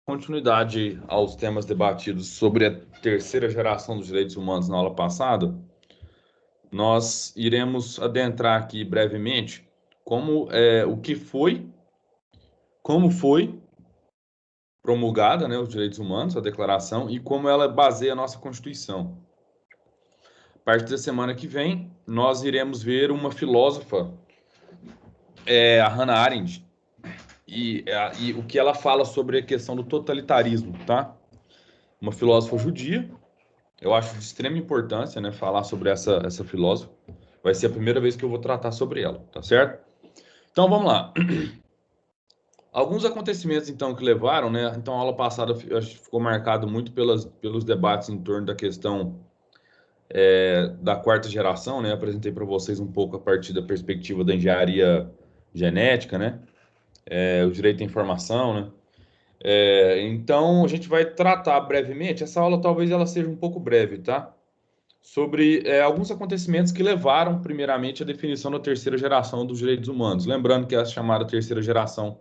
Continuidade aos temas debatidos sobre a terceira geração dos direitos humanos na aula passada, nós iremos adentrar aqui brevemente como foi promulgada, né, os direitos humanos, a declaração, e como ela baseia a nossa Constituição. A partir da semana que vem, nós iremos ver uma filósofa, a Hannah Arendt, e o que ela fala sobre a questão do totalitarismo, tá? Uma filósofa judia. Eu acho de extrema importância, né, falar sobre essa filósofa. Vai ser a primeira vez que eu vou tratar sobre ela, tá certo? Então vamos lá. Alguns acontecimentos então que levaram, né? Então a aula passada acho que ficou marcado muito pelos debates em torno da questão da quarta geração, né? Apresentei para vocês um pouco a partir da perspectiva da engenharia genética, né? O direito à informação, né? Então a gente vai tratar brevemente. Essa aula talvez ela seja um pouco breve, tá? Sobre alguns acontecimentos que levaram, primeiramente, à definição da terceira geração dos direitos humanos. Lembrando que a chamada terceira geração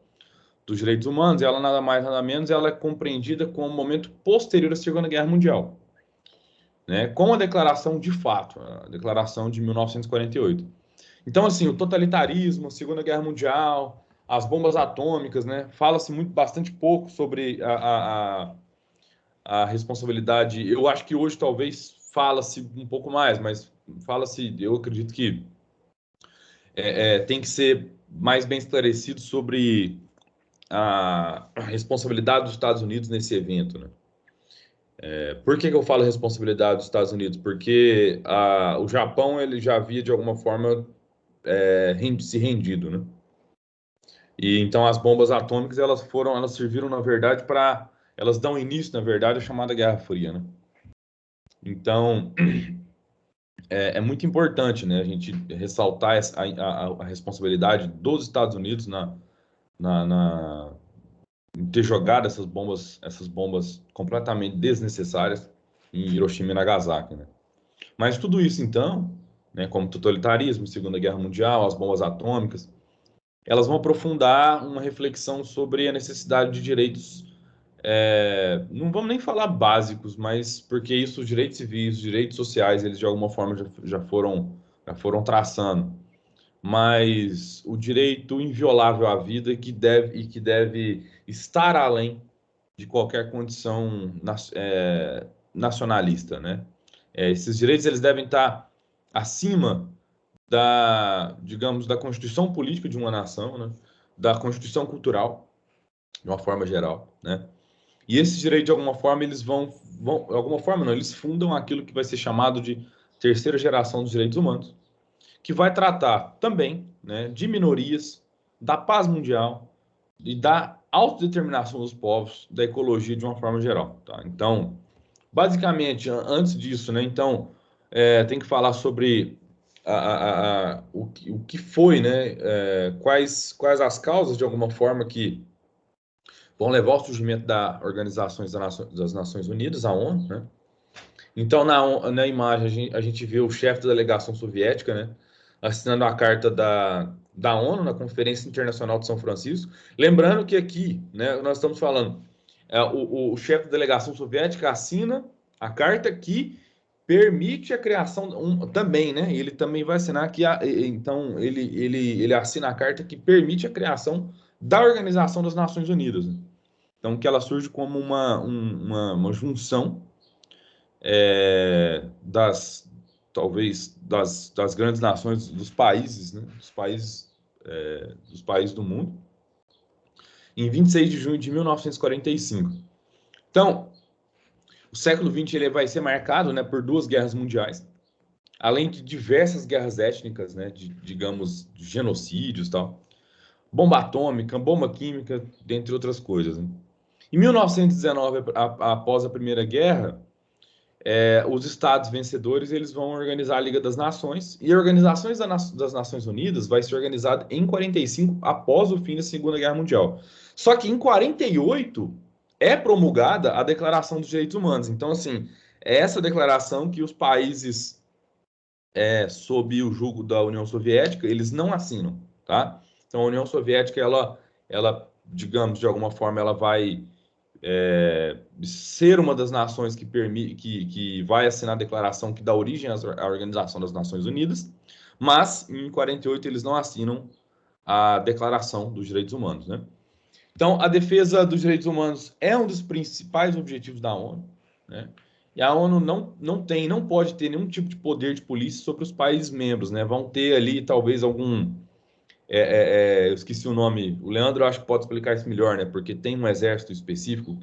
dos direitos humanos, ela nada mais, nada menos, ela é compreendida como um momento posterior à Segunda Guerra Mundial, né? Com a declaração de fato, a declaração de 1948. Então, assim, o totalitarismo, a Segunda Guerra Mundial, as bombas atômicas, né? Fala-se bastante pouco sobre a responsabilidade. Eu acho que hoje talvez fala-se um pouco mais, mas fala-se, eu acredito que tem que ser mais bem esclarecido sobre a responsabilidade dos Estados Unidos nesse evento, né? Por que eu falo responsabilidade dos Estados Unidos? Porque o Japão ele já havia de alguma forma se rendido, né? E então as bombas atômicas elas serviram na verdade elas dão início na verdade à chamada Guerra Fria, né? Então é muito importante, né, a gente ressaltar a responsabilidade dos Estados Unidos na, na, em ter jogado essas bombas completamente desnecessárias em Hiroshima e Nagasaki, né? Mas tudo isso, então, né, como totalitarismo, Segunda Guerra Mundial, as bombas atômicas, elas vão aprofundar uma reflexão sobre a necessidade de direitos, não vamos nem falar básicos, mas porque isso, os direitos civis, os direitos sociais, eles de alguma forma já foram traçando, mas o direito inviolável à vida que deve estar além de qualquer condição nacionalista, né? Esses direitos eles devem estar acima digamos, da constituição política de uma nação, né? Da constituição cultural, de uma forma geral, né? E esses direitos, de alguma forma, de alguma forma, não, eles fundam aquilo que vai ser chamado de terceira geração dos direitos humanos, que vai tratar também, né, de minorias, da paz mundial e da autodeterminação dos povos, da ecologia de uma forma geral, tá? Então, basicamente, antes disso, né, então, tem que falar sobre o que foi, né, quais as causas, de alguma forma, que vão levar ao surgimento da Organização das Nações Unidas, a ONU, né? Então, na imagem, a gente vê o chefe da delegação soviética, né, assinando a carta da ONU na Conferência Internacional de São Francisco. Lembrando que aqui, né, nós estamos falando, o chefe da delegação soviética assina a carta que permite a criação, também, né, ele também vai assinar que, então, ele assina a carta que permite a criação da Organização das Nações Unidas, né? Então, que ela surge como uma junção talvez das grandes nações, dos países, né? Dos países do mundo, em 26 de junho de 1945. Então, o século XX ele vai ser marcado, né, por duas guerras mundiais, além de diversas guerras étnicas, né, digamos, de genocídios e tal, bomba atômica, bomba química, dentre outras coisas, né? Em 1919, após a Primeira Guerra, os estados vencedores eles vão organizar a Liga das Nações e a Organização das Nações Unidas vai ser organizada em 45 após o fim da Segunda Guerra Mundial. Só que em 48 é promulgada a Declaração dos Direitos Humanos. Então, assim, é essa declaração que os países sob o jugo da União Soviética eles não assinam, tá? Então, a União Soviética ela, digamos, de alguma forma, ela vai ser uma das nações que vai assinar a declaração que dá origem à Organização das Nações Unidas, mas em 48 eles não assinam a Declaração dos Direitos Humanos, né? Então, a defesa dos direitos humanos é um dos principais objetivos da ONU, né? E a ONU não pode ter nenhum tipo de poder de polícia sobre os países membros, né? Vão ter ali talvez algum eu esqueci o nome. O Leandro, eu acho que pode explicar isso melhor, né? Porque tem um exército específico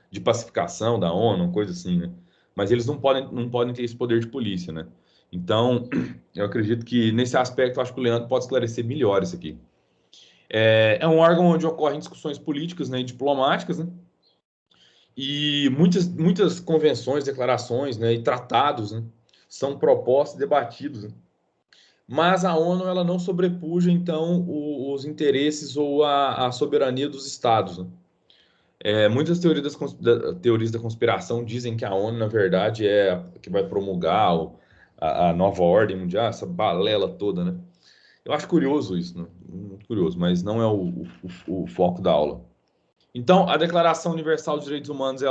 de pacificação da ONU, coisa assim, né? Mas eles não podem ter esse poder de polícia, né? Então, eu acredito que nesse aspecto, eu acho que o Leandro pode esclarecer melhor isso aqui. É um órgão onde ocorrem discussões políticas, né, e diplomáticas, né? E muitas convenções, declarações, né, e tratados, né, são propostos e debatidos, né? Mas a ONU ela não sobrepuja, então, os interesses ou a soberania dos estados, né? Muitas teorias da conspiração dizem que a ONU, na verdade, é a que vai promulgar a nova ordem mundial, essa balela toda, né? Eu acho curioso isso, né? Muito curioso, mas não é o foco da aula. Então, a Declaração Universal dos Direitos Humanos,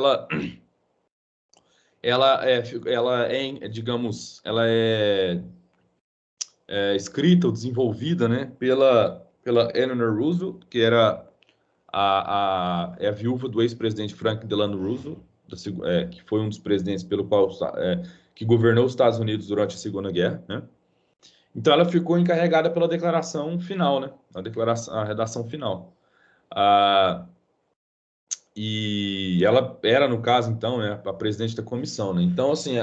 digamos, ela é escrita ou desenvolvida, né, pela Eleanor Roosevelt, que era a viúva do ex-presidente Franklin Delano Roosevelt, que foi um dos presidentes pelo qual que governou os Estados Unidos durante a Segunda Guerra, né? Então ela ficou encarregada pela declaração final, né? A redação final. E ela era, no caso, então, né, a presidente da comissão, né? Então, assim,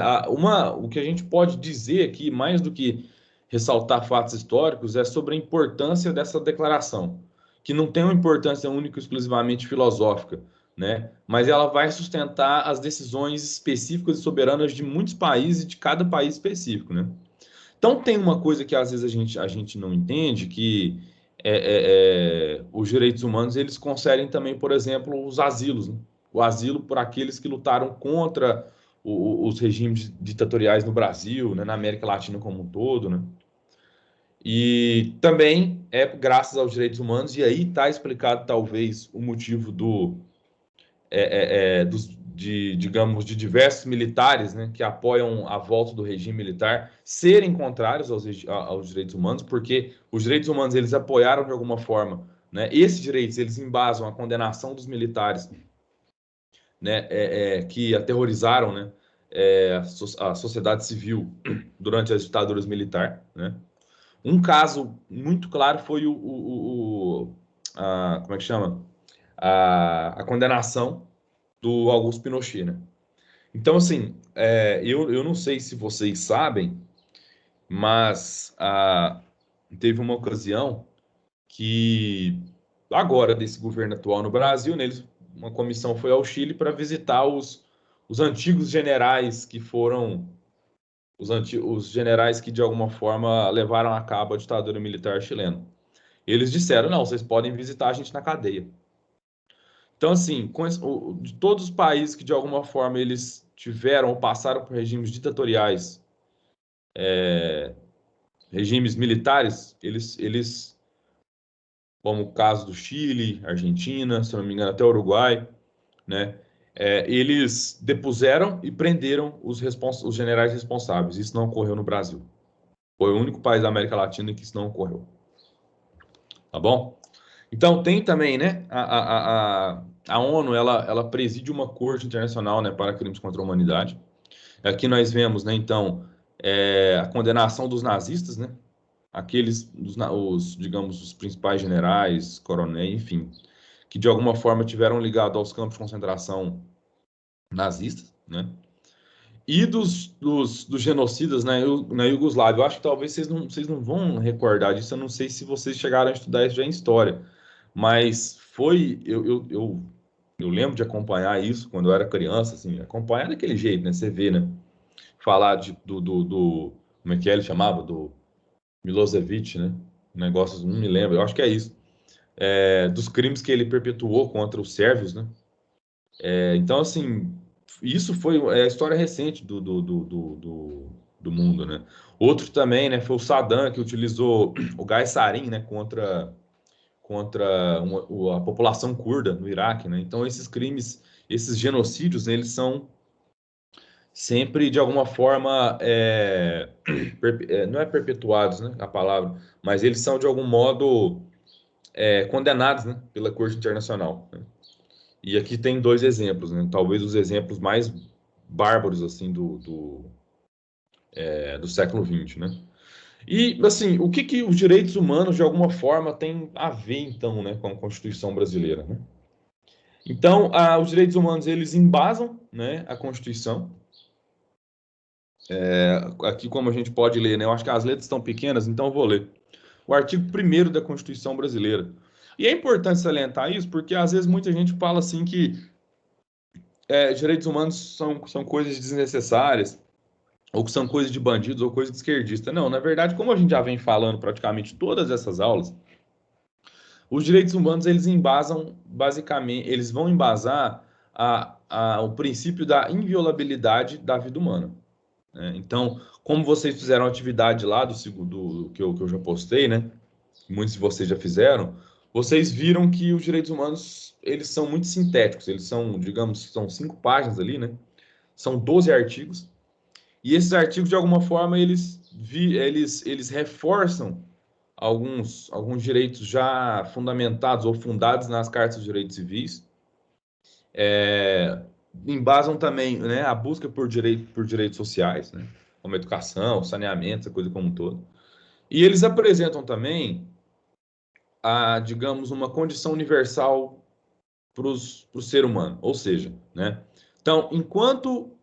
o que a gente pode dizer aqui, mais do que ressaltar fatos históricos, é sobre a importância dessa declaração, que não tem uma importância única e exclusivamente filosófica, né? Mas ela vai sustentar as decisões específicas e soberanas de muitos países e de cada país específico, né? Então tem uma coisa que às vezes a gente não entende, que os direitos humanos eles concedem também, por exemplo, os asilos, né? O asilo por aqueles que lutaram contra os regimes ditatoriais no Brasil, né? Na América Latina como um todo, né? E também é graças aos direitos humanos, e aí está explicado talvez o motivo digamos, de diversos militares, né, que apoiam a volta do regime militar, serem contrários aos direitos humanos, porque os direitos humanos eles apoiaram de alguma forma, né, esses direitos eles embasam a condenação dos militares, né, que aterrorizaram, né, a sociedade civil durante as ditaduras militares, né. Um caso muito claro foi como é que chama? A condenação do Augusto Pinochet, né? Então, assim, eu não sei se vocês sabem, mas teve uma ocasião que, agora, desse governo atual no Brasil, né, uma comissão foi ao Chile para visitar os antigos generais que foram os generais que, de alguma forma, levaram a cabo a ditadura militar chilena. Eles disseram, não, vocês podem visitar a gente na cadeia. Então, assim, de todos os países que de alguma forma eles tiveram ou passaram por regimes ditatoriais, regimes militares, como o caso do Chile, Argentina, se não me engano, até o Uruguai, né? Eles depuseram e prenderam os generais responsáveis. Isso não ocorreu no Brasil. Foi o único país da América Latina que isso não ocorreu. Tá bom? Então, tem também, né? A ONU, ela preside uma corte internacional, né, para crimes contra a humanidade. Aqui nós vemos, né, então, a condenação dos nazistas, né? Digamos, os principais generais, coronéis, enfim, que de alguma forma tiveram ligado aos campos de concentração nazistas, né? E dos genocidas na Iugoslávia. Eu acho que talvez vocês não vão recordar disso, eu não sei se vocês chegaram a estudar isso já em história, mas eu lembro de acompanhar isso quando eu era criança, assim, acompanhar daquele jeito, né? Você vê, né? Falar como é que ele chamava? Do Milosevic, né? Negócios, não me lembro, eu acho que é isso. Dos crimes que ele perpetuou contra os sérvios, né? Então, assim, isso foi a história recente do mundo, né? Outro também, né? Foi o Saddam que utilizou o gás sarin, né? contra a população curda no Iraque, né? Então, esses crimes, esses genocídios, né, eles são sempre, de alguma forma, não é perpetuados, né, a palavra, mas eles são, de algum modo, condenados, né, pela Corte Internacional, né? E aqui tem dois exemplos, né? Talvez os exemplos mais bárbaros, assim, do século XX, né? E, assim, o que os direitos humanos, de alguma forma, têm a ver, então, né, com a Constituição brasileira, né? Então, os direitos humanos, eles embasam, né, a Constituição. Aqui, como a gente pode ler, né, eu acho que as letras estão pequenas, então eu vou ler. O artigo 1º da Constituição brasileira. E é importante salientar isso, porque às vezes muita gente fala assim que direitos humanos são coisas desnecessárias, ou que são coisas de bandidos, ou coisas de esquerdista. Não, na verdade, como a gente já vem falando praticamente todas essas aulas, os direitos humanos, eles embasam, basicamente, eles vão embasar o princípio da inviolabilidade da vida humana, né? Então, como vocês fizeram a atividade lá do que eu já postei, né? Muitos de vocês já fizeram, vocês viram que os direitos humanos, eles são muito sintéticos, eles são, digamos, são 5 páginas ali, né? São 12 artigos, e esses artigos, de alguma forma, eles reforçam alguns direitos já fundamentados ou fundados nas cartas de direitos civis, embasam também, né, a busca por direitos sociais, né, como educação, saneamento, essa coisa como um todo. E eles apresentam também, digamos, uma condição universal para o ser humano, ou seja, né, então, enquanto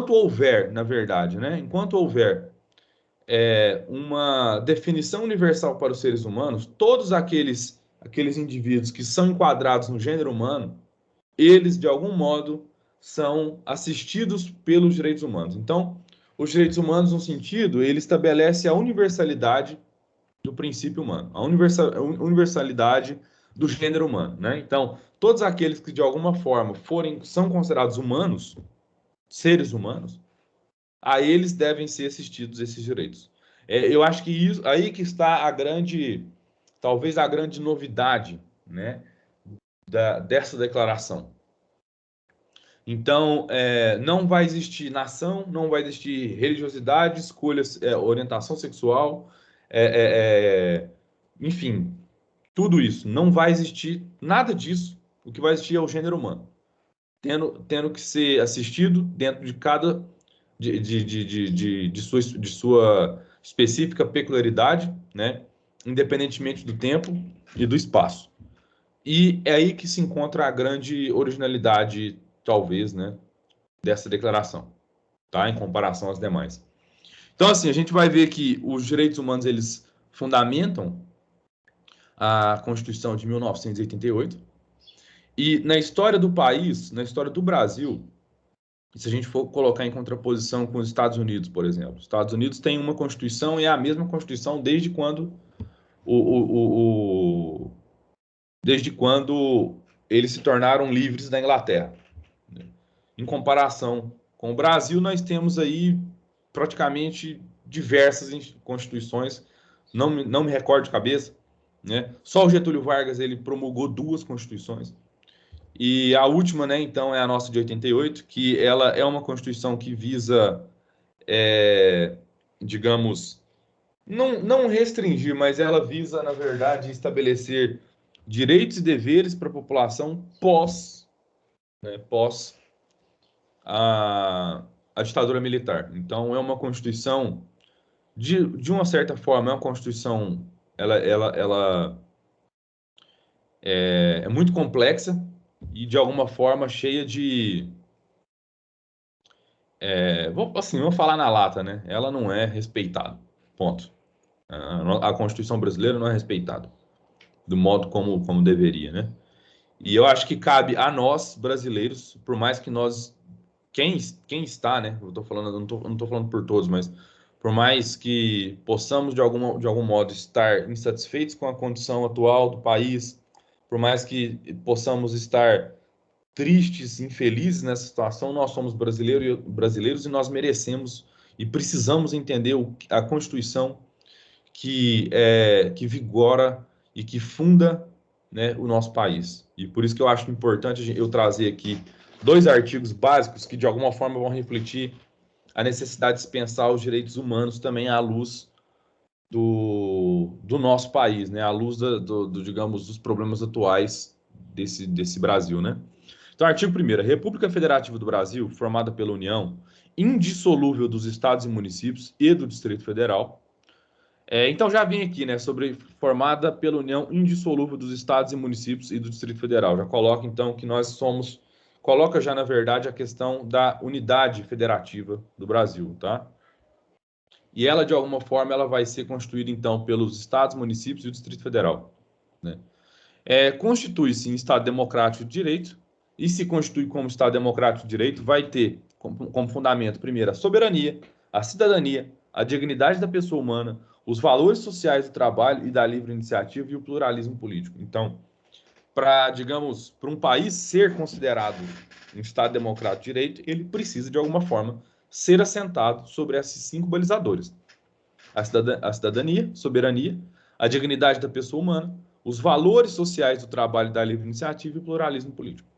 houver, na verdade, né, enquanto houver uma definição universal para os seres humanos, todos aqueles indivíduos que são enquadrados no gênero humano, eles, de algum modo, são assistidos pelos direitos humanos. Então, os direitos humanos, no sentido, ele estabelece a universalidade do princípio humano, a universalidade do gênero humano, né? Então, todos aqueles que, de alguma forma, são considerados humanos, seres humanos, a eles devem ser assistidos esses direitos. Eu acho que aí que está talvez a grande novidade, né, dessa declaração. Então, não vai existir nação, não vai existir religiosidade, escolhas, orientação sexual, enfim, tudo isso. Não vai existir nada disso. O que vai existir é o gênero humano, tendo que ser assistido dentro de cada de sua específica peculiaridade, né? Independentemente do tempo e do espaço. E é aí que se encontra a grande originalidade, talvez, né, dessa declaração, tá? Em comparação às demais. Então, assim, a gente vai ver que os direitos humanos, eles fundamentam a Constituição de 1988. E na história do país, na história do Brasil, se a gente for colocar em contraposição com os Estados Unidos, por exemplo. Os Estados Unidos têm uma Constituição e é a mesma Constituição desde quando desde quando eles se tornaram livres da Inglaterra. Em comparação com o Brasil, nós temos aí praticamente diversas constituições, não me recordo de cabeça, né? Só o Getúlio Vargas ele promulgou 2 constituições. E a última, né, então, é a nossa de 88, que ela é uma Constituição que visa, digamos, não restringir, mas ela visa, na verdade, estabelecer direitos e deveres para a população pós a ditadura militar. Então, é uma Constituição, de uma certa forma, é uma Constituição, ela é muito complexa e, de alguma forma, cheia de vamos falar na lata, né? Ela não é respeitada. Ponto. A Constituição brasileira não é respeitada do modo como deveria, né? E eu acho que cabe a nós, brasileiros, por mais que quem está, né? Eu não tô falando por todos, mas por mais que possamos, de algum modo, estar insatisfeitos com a condição atual do país, por mais que possamos estar tristes, infelizes nessa situação, nós somos brasileiros e nós merecemos e precisamos entender a Constituição que vigora e que funda, né, o nosso país. E por isso que eu acho importante eu trazer aqui dois artigos básicos que, de alguma forma, vão refletir a necessidade de dispensar os direitos humanos também à luz do nosso país, né, à luz, digamos, dos problemas atuais desse Brasil, né? Então, artigo 1º. A República Federativa do Brasil, formada pela União, indissolúvel dos estados e municípios e do Distrito Federal. Então, já vim aqui, né, sobre formada pela União indissolúvel dos estados e municípios e do Distrito Federal. Já coloca, então, que nós somos... Coloca já, na verdade, a questão da unidade federativa do Brasil, tá? E ela, de alguma forma, ela vai ser constituída, então, pelos estados, municípios e o Distrito Federal, né? Constitui-se em Estado Democrático de Direito, e se constitui como Estado Democrático de Direito, vai ter como fundamento, primeiro, a soberania, a cidadania, a dignidade da pessoa humana, os valores sociais do trabalho e da livre iniciativa e o pluralismo político. Então, digamos, para um país ser considerado um Estado Democrático de Direito, ele precisa, de alguma forma, ser assentado sobre esses 5 balizadores: a cidadania, soberania, a dignidade da pessoa humana, os valores sociais do trabalho, da livre iniciativa e o pluralismo político.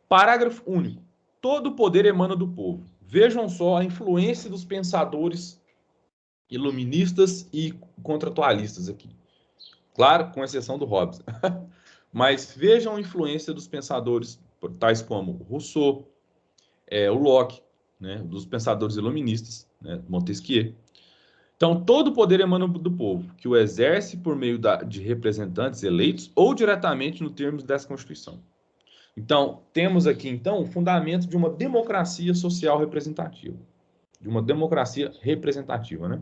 Parágrafo único. Todo o poder emana do povo. Vejam só a influência dos pensadores iluministas e contratualistas aqui. Claro, com exceção do Hobbes. Mas vejam a influência dos pensadores tais como Rousseau, o Locke, né, dos pensadores iluministas, né, Montesquieu. Então, todo o poder emana do povo, que o exerce por meio de representantes eleitos ou diretamente no termos dessa Constituição. Então, temos aqui, então, o fundamento de uma democracia social representativa. De uma democracia representativa, né?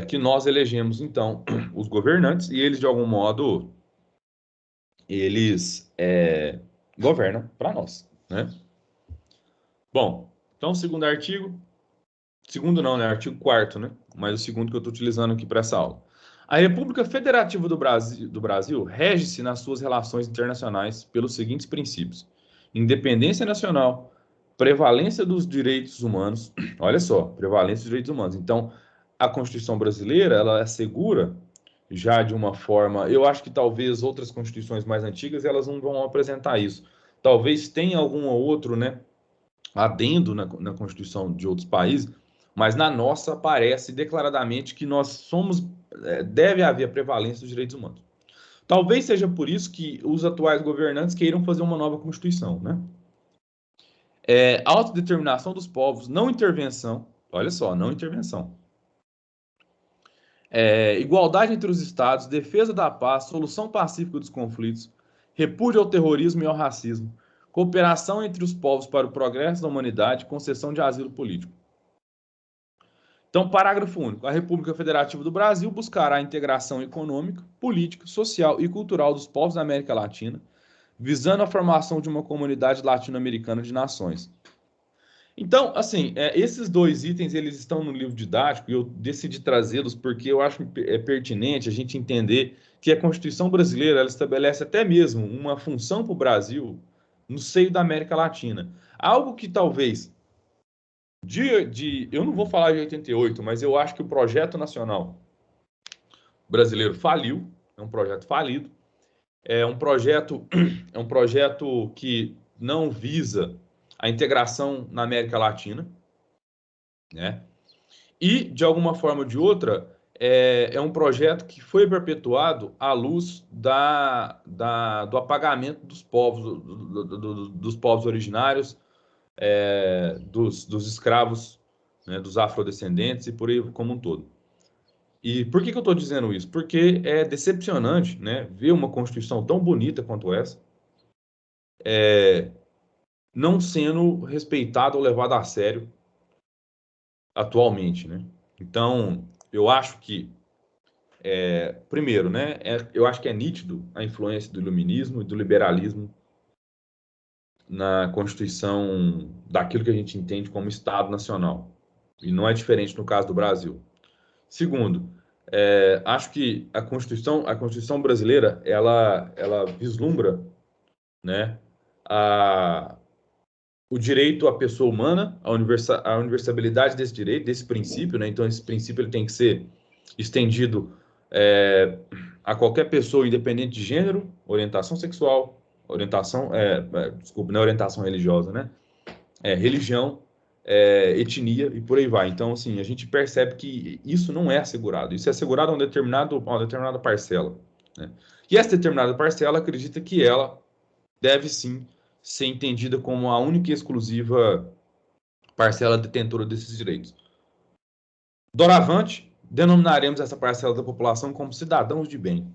Que nós elegemos, então, os governantes e eles, de algum modo, eles governam para nós, né? Bom, então, o segundo artigo... Segundo não, né? Artigo 4º, né? Mas o segundo que eu estou utilizando aqui para essa aula. A República Federativa do Brasil rege-se nas suas relações internacionais pelos seguintes princípios: independência nacional, prevalência dos direitos humanos. Olha só, prevalência dos direitos humanos. Então, a Constituição brasileira, ela assegura já de uma forma... Eu acho que talvez outras constituições mais antigas, elas não vão apresentar isso. Talvez tenha algum outro, né, adendo na Constituição de outros países, mas na nossa aparece declaradamente que nós somos... deve haver a prevalência dos direitos humanos. Talvez seja por isso que os atuais governantes queiram fazer uma nova Constituição, né? Autodeterminação dos povos, não intervenção, olha só, não intervenção. Igualdade entre os estados, defesa da paz, solução pacífica dos conflitos, repúdio ao terrorismo e ao racismo, cooperação entre os povos para o progresso da humanidade, concessão de asilo político. Então, parágrafo único. A República Federativa do Brasil buscará a integração econômica, política, social e cultural dos povos da América Latina, visando a formação de uma comunidade latino-americana de nações. Então, assim, esses dois itens, eles estão no livro didático e eu decidi trazê-los porque eu acho pertinente a gente entender que a Constituição brasileira, ela estabelece até mesmo uma função para o Brasil no seio da América Latina. Algo que talvez... eu não vou falar de 88, mas eu acho que o projeto nacional brasileiro faliu, é um projeto falido, é um projeto que não visa a integração na América Latina, né? E, de alguma forma ou de outra, é um projeto que foi perpetuado à luz do apagamento dos povos, dos povos originários, dos escravos, né, dos afrodescendentes e por aí como um todo. E por que eu estou dizendo isso? Porque é decepcionante, né, ver uma Constituição tão bonita quanto essa não sendo respeitada ou levada a sério atualmente, né? Então, eu acho que, primeiro, né, eu acho que é nítido a influência do iluminismo e do liberalismo na Constituição daquilo que a gente entende como Estado Nacional. E não é diferente no caso do Brasil. Segundo, acho que a Constituição brasileira, ela vislumbra, né, o direito à pessoa humana, a universalidade desse direito, desse princípio, né? Então, esse princípio ele tem que ser estendido a qualquer pessoa, independente de gênero, orientação sexual, desculpa, não é orientação religiosa, né? Religião, etnia e por aí vai. Então, assim, a gente percebe que isso não é assegurado. Isso é assegurado a uma determinada parcela, né? E essa determinada parcela acredita que ela deve sim ser entendida como a única e exclusiva parcela detentora desses direitos. Doravante, denominaremos essa parcela da população como cidadãos de bem.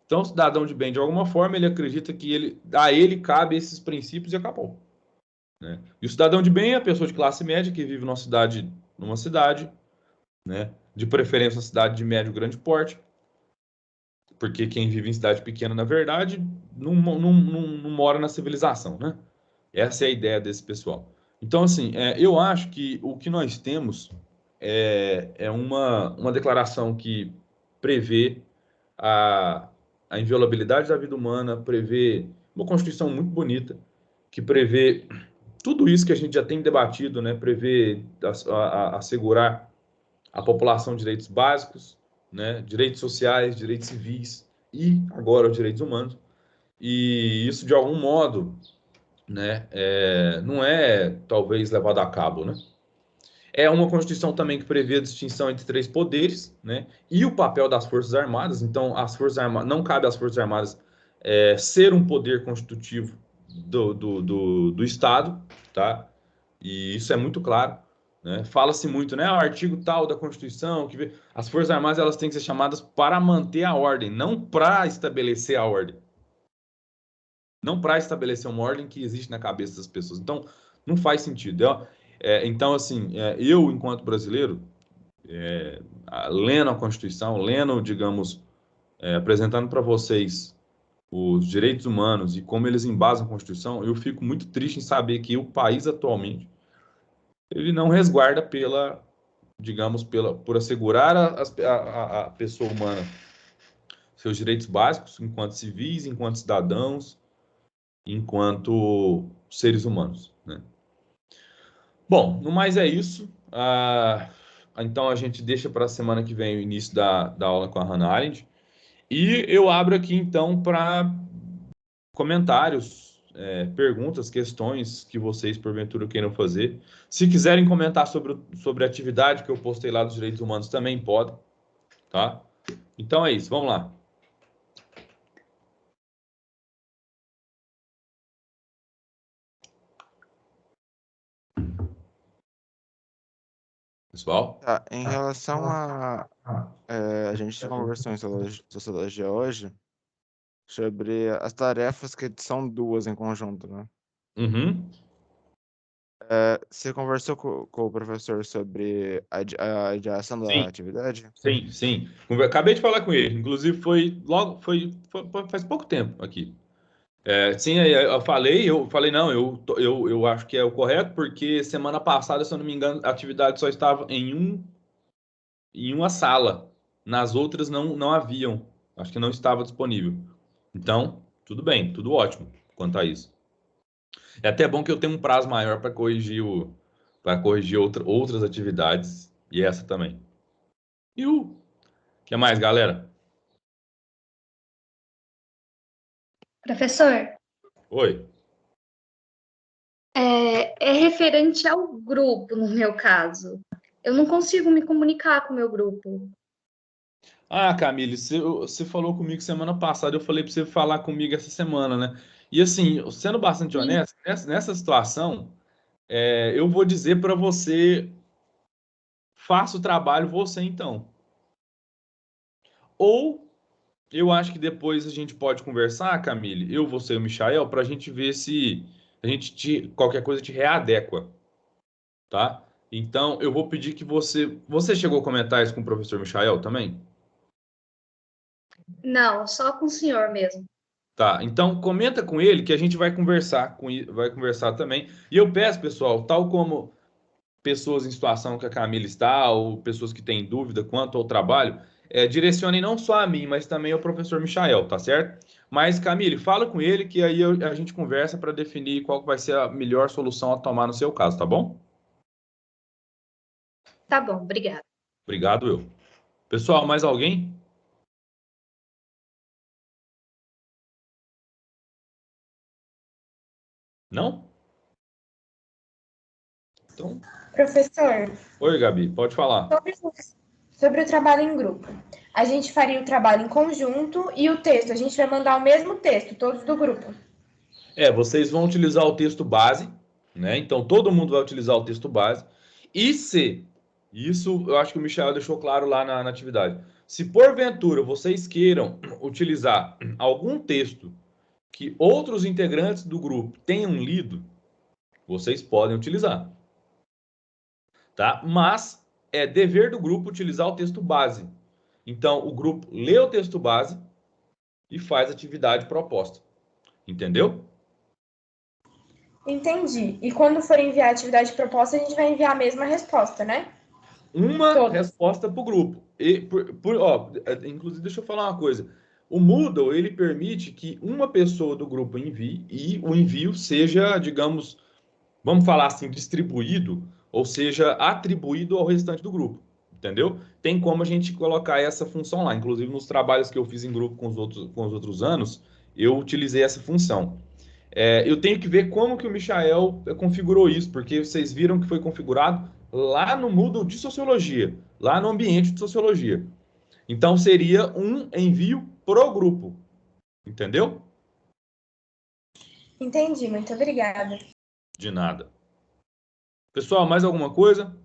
Então, o cidadão de bem, de alguma forma, ele acredita que a ele cabe esses princípios e acabou, né? E o cidadão de bem é a pessoa de classe média que vive numa cidade, né? De preferência, uma cidade de médio e grande porte, porque quem vive em cidade pequena, na verdade, não mora na civilização, né? Essa é a ideia desse pessoal. Então, assim, eu acho que o que nós temos é uma declaração que prevê a, a inviolabilidade da vida humana, prevê uma Constituição muito bonita, que prevê tudo isso que a gente já tem debatido, né? Prevê assegurar à população direitos básicos, né? Direitos sociais, direitos civis e agora os direitos humanos. E isso, de algum modo, né, não é talvez levado a cabo, né? É uma Constituição também que prevê a distinção entre três poderes, né? E o papel das Forças Armadas. Então, as Forças Armadas, não cabe às Forças Armadas ser um poder constitutivo do Estado, tá? E isso é muito claro, né? Fala-se muito, né? O artigo tal da Constituição, que as Forças Armadas elas têm que ser chamadas para manter a ordem, não para estabelecer a ordem. Não para estabelecer uma ordem que existe na cabeça das pessoas. Então, não faz sentido. Então, assim, eu, enquanto brasileiro, lendo a Constituição, lendo, digamos, apresentando para vocês os direitos humanos e como eles embasam a Constituição, eu fico muito triste em saber que o país atualmente ele não resguarda por assegurar a pessoa humana seus direitos básicos enquanto civis, enquanto cidadãos, enquanto seres humanos, né? Bom, no mais é isso. Então a gente deixa para a semana que vem o início da aula com a Hannah Arendt. E eu abro aqui então para comentários, perguntas, questões que vocês porventura queiram fazer. Se quiserem comentar sobre a atividade que eu postei lá dos direitos humanos, também podem, tá? Então é isso, vamos lá. Pessoal? Tá, em relação a gente conversou em sociologia hoje sobre as tarefas que são duas em conjunto, né? Uhum. Você conversou com o professor sobre a adiação da Sim, atividade? sim, sim. Acabei de falar com ele. Inclusive foi faz pouco tempo aqui. Sim, eu falei, não, eu acho que é o correto, porque semana passada, se eu não me engano, a atividade só estava em uma sala. Nas outras não haviam. Acho que não estava disponível. Então, tudo bem, tudo ótimo quanto a isso. É até bom que eu tenho um prazo maior para corrigir outras atividades e essa também. E o que mais, galera? Professor, Oi. é referente ao grupo, no meu caso. Eu não consigo me comunicar com o meu grupo. Camille, você falou comigo semana passada, eu falei para você falar comigo essa semana, né? E assim, sendo bastante Sim. honesto, nessa situação, eu vou dizer para você, faça o trabalho você então. Ou eu acho que depois a gente pode conversar, Camille, eu, você e o Michael, para a gente ver se qualquer coisa te readequa, tá? Então, eu vou pedir que você chegou a comentar isso com o professor Michael também? Não, só com o senhor mesmo. Tá, então comenta com ele que a gente vai conversar também. E eu peço, pessoal, tal como pessoas em situação que a Camila está, ou pessoas que têm dúvida quanto ao trabalho, direcionem não só a mim, mas também ao professor Michael, tá certo? Mas, Camille, fala com ele que aí a gente conversa para definir qual que vai ser a melhor solução a tomar no seu caso, tá bom? Tá bom, obrigada. Obrigado, eu. Pessoal, mais alguém? Não? Então, Professor, oi, Gabi, pode falar. sobre o trabalho em grupo. A gente faria o trabalho em conjunto e o texto, a gente vai mandar o mesmo texto, todos do grupo. Vocês vão utilizar o texto base, né? Então, todo mundo vai utilizar o texto base. E se, isso eu acho que o Michel deixou claro lá na atividade, se porventura vocês queiram utilizar algum texto que outros integrantes do grupo tenham lido, vocês podem utilizar, tá? Mas é dever do grupo utilizar o texto base. Então, o grupo lê o texto base e faz a atividade proposta. Entendeu? Entendi. E quando for enviar a atividade proposta, a gente vai enviar a mesma resposta, né? Uma Todos. resposta para o grupo. E inclusive, deixa eu falar uma coisa. O Moodle, ele permite que uma pessoa do grupo envie e o envio seja, digamos, vamos falar assim, distribuído, ou seja, atribuído ao restante do grupo. Entendeu? Tem como a gente colocar essa função lá. Inclusive, nos trabalhos que eu fiz em grupo com os outros anos, eu utilizei essa função. Eu tenho que ver como que o Michael configurou isso, porque vocês viram que foi configurado lá no Moodle de Sociologia, lá no ambiente de Sociologia. Então, seria um envio pro grupo, entendeu? Entendi, muito obrigada. De nada. Pessoal, mais alguma coisa?